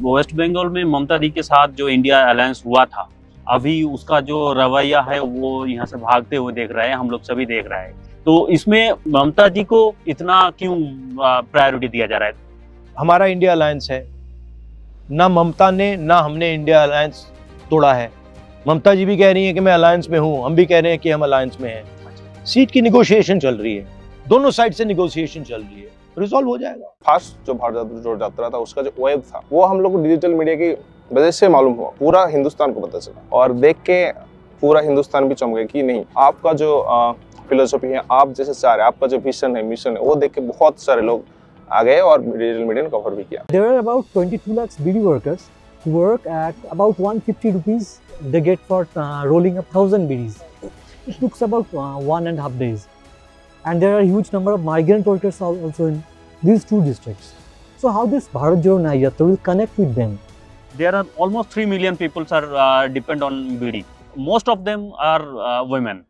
Waste Bengal में ममता दी के साथ जो इंडिया अलायंस हुआ था, अभी उसका जो रवैया है वो यहाँ से भागते हुए देख रहे हैं, हम लोग सभी देख रहे हैं। तो इसमें ममता जी को इतना क्यों प्रायोरिटी दिया जा रहा है? हमारा इंडिया अलायंस है, ना ममता ने ना हमने इंडिया अलायंस तोड़ा है। ममता जी भी कह रही है कि मैं अलायंस में हूं, हम भी कह रहे हैं कि हम अलायंस में हैं। सीट की निगोशिएशन चल रही है, दोनों साइड से निगोशिएशन चल रही है, रिजॉल्व हो जाएगा। फास्ट जो भारत जोड़ो यात्रा था उसका जो वेब था वो हम लोग को डिजिटल मीडिया की वजह से मालूम हुआ, पूरा हिंदुस्तान को पता चला और देख के पूरा हिंदुस्तान भी चमके कि नहीं, आपका जो फिलोसफी है, आप जैसे चाह रहे हैं, आपका जो विजन है, मिशन है, वो देख के बहुत सारे लोग आ गए और डिजिटल मीडिया ने कवर भी किया। There are about 22 lakhs BD workers who work at about 150 rupees they get for rolling up 1000 BDs. It looks about 1.5 days. And there are a huge number of migrant workers also in these two districts. So how this Bharat Jodo Nyaya Yatra will connect with them? There are almost 3 million people are depend on BD. Most of them are women.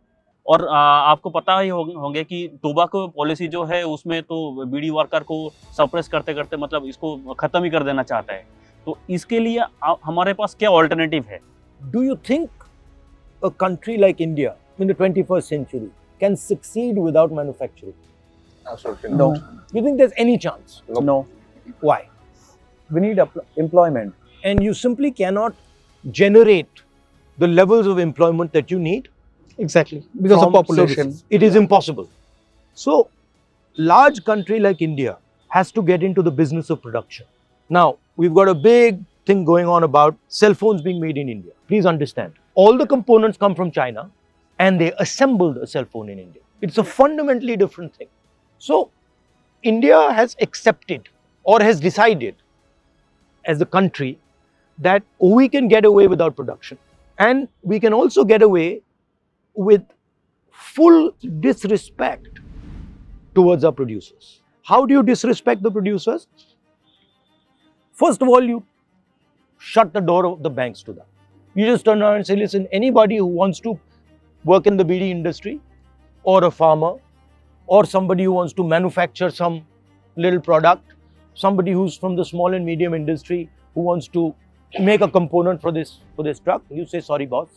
और आपको पता ही होंगे कि tobacco policy जो है उसमें तो BD worker को सप्रेस करते करते मतलब इसको खत्म ही कर देना चाहता है। तो इसके लिए हमारे पास क्या ऑल्टरनेटिव है? Do you think a country like India in the 21st century can succeed without manufacturing? Absolutely No. not. You think there's any chance? No. Why? We need employment. And you simply cannot generate the levels of employment that you need. Exactly. Because of from population. services. It is impossible. So, large country like India has to get into the business of production. Now, we've got a big thing going on about cell phones being made in India. Please understand, all the components come from China and they assembled a cell phone in India. It's a fundamentally different thing. So, India has accepted or has decided as a country that we can get away without production, and we can also get away with full disrespect towards our producers. How do you disrespect the producers? First of all, you shut the door of the banks to them. You just turn around and say, listen, anybody who wants to work in the BD industry, or a farmer, or somebody who wants to manufacture some little product, somebody who's from the small and medium industry who wants to make a component for this truck, you say, sorry boss,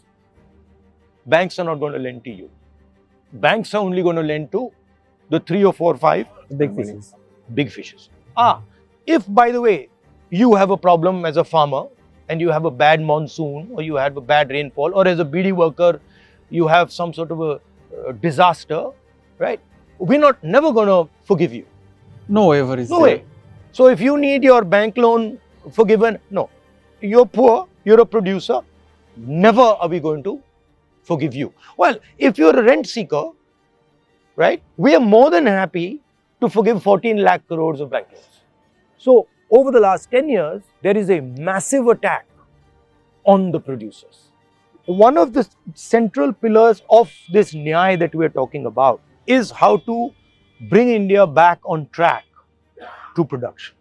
banks are not going to lend to you. Banks are only going to lend to the 3 or 4 or 5 Big fishes. Big fishes. If by the way, you have a problem as a farmer and you have a bad monsoon or you have a bad rainfall, or as a BD worker, you have some sort of a disaster, right? We're never going to forgive you. No waiver is No there. way. So if you need your bank loan forgiven, no. You're poor, you're a producer, never are we going to forgive you. Well, if you're a rent seeker, right, we are more than happy to forgive 14 lakh crores of bank loans. So, over the last 10 years, there is a massive attack on the producers. One of the central pillars of this Nyaya that we are talking about is how to bring India back on track to production.